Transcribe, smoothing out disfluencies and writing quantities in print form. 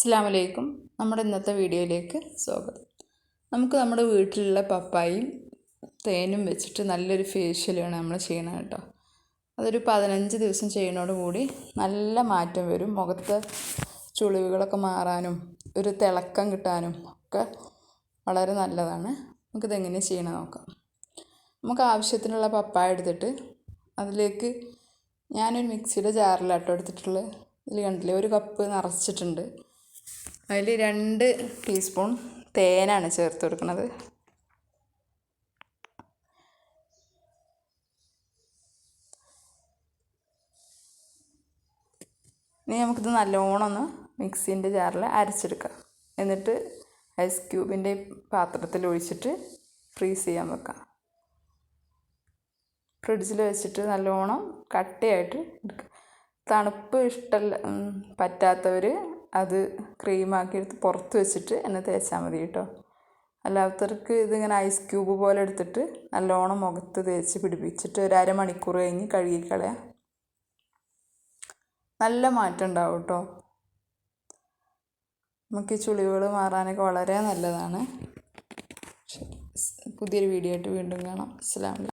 അസ്സലാമു അലൈക്കും. നമ്മുടെ ഇന്നത്തെ വീഡിയോയിലേക്ക് സ്വാഗതം. നമുക്ക് നമ്മുടെ വീട്ടിലുള്ള പപ്പായയും തേനും വെച്ചിട്ട് നല്ലൊരു ഫേഷ്യലാണ് നമ്മൾ ചെയ്യണത് കേട്ടോ. അതൊരു 15 ദിവസം ചെയ്യുന്നതോടുകൂടി നല്ല മാറ്റം വരും. മുഖത്തെ ചുളിവുകളൊക്കെ മാറാനും ഒരു തിളക്കം കിട്ടാനും ഒക്കെ വളരെ നല്ലതാണ്. നമുക്കിതെങ്ങനെ ചെയ്യണം നോക്കാം. നമുക്ക് ആവശ്യത്തിനുള്ള പപ്പായ എടുത്തിട്ട് അതിലേക്ക് ഞാനൊരു മിക്സിയുടെ ജാറിലാട്ടോ എടുത്തിട്ടുള്ളത്. ഇതിൽ കണ്ടില്ലേ, 1 കപ്പ് നിറച്ചിട്ടുണ്ട്. അതിൽ 2 ടീസ്പൂൺ തേനാണ് ചേർത്ത് കൊടുക്കുന്നത്. ഇനി നമുക്കിത് നല്ലോണം ഒന്ന് മിക്സിൻ്റെ ജാറിൽ അരച്ചെടുക്കാം. എന്നിട്ട് ഐസ് ക്യൂബിൻ്റെ പാത്രത്തിൽ ഒഴിച്ചിട്ട് ഫ്രീസ് ചെയ്യാൻ വെക്കാം. ഫ്രിഡ്ജിൽ വെച്ചിട്ട് നല്ലോണം കട്ടയായിട്ട് എടുക്കുക. തണുപ്പ് ഇഷ്ടമല്ല പറ്റാത്തവർ അത് ക്രീമാക്കി എടുത്ത് പുറത്ത് വെച്ചിട്ട് എന്നെ തേച്ചാൽ മതി കേട്ടോ. അല്ലാത്തവർക്ക് ഇതിങ്ങനെ ഐസ് ക്യൂബ് പോലെ എടുത്തിട്ട് നല്ലോണം മുഖത്ത് തേച്ച് പിടിപ്പിച്ചിട്ട് ഒരു അരമണിക്കൂർ കഴിഞ്ഞ് കഴുകിക്കളയാം. നല്ല മാറ്റം ഉണ്ടാവും കേട്ടോ. നമുക്ക് ഈ ചുളിവുകൾ മാറാനൊക്കെ വളരെ നല്ലതാണ്. പുതിയൊരു വീഡിയോ ആയിട്ട് വീണ്ടും കാണാം. അസ്സലാമു അലൈക്കും.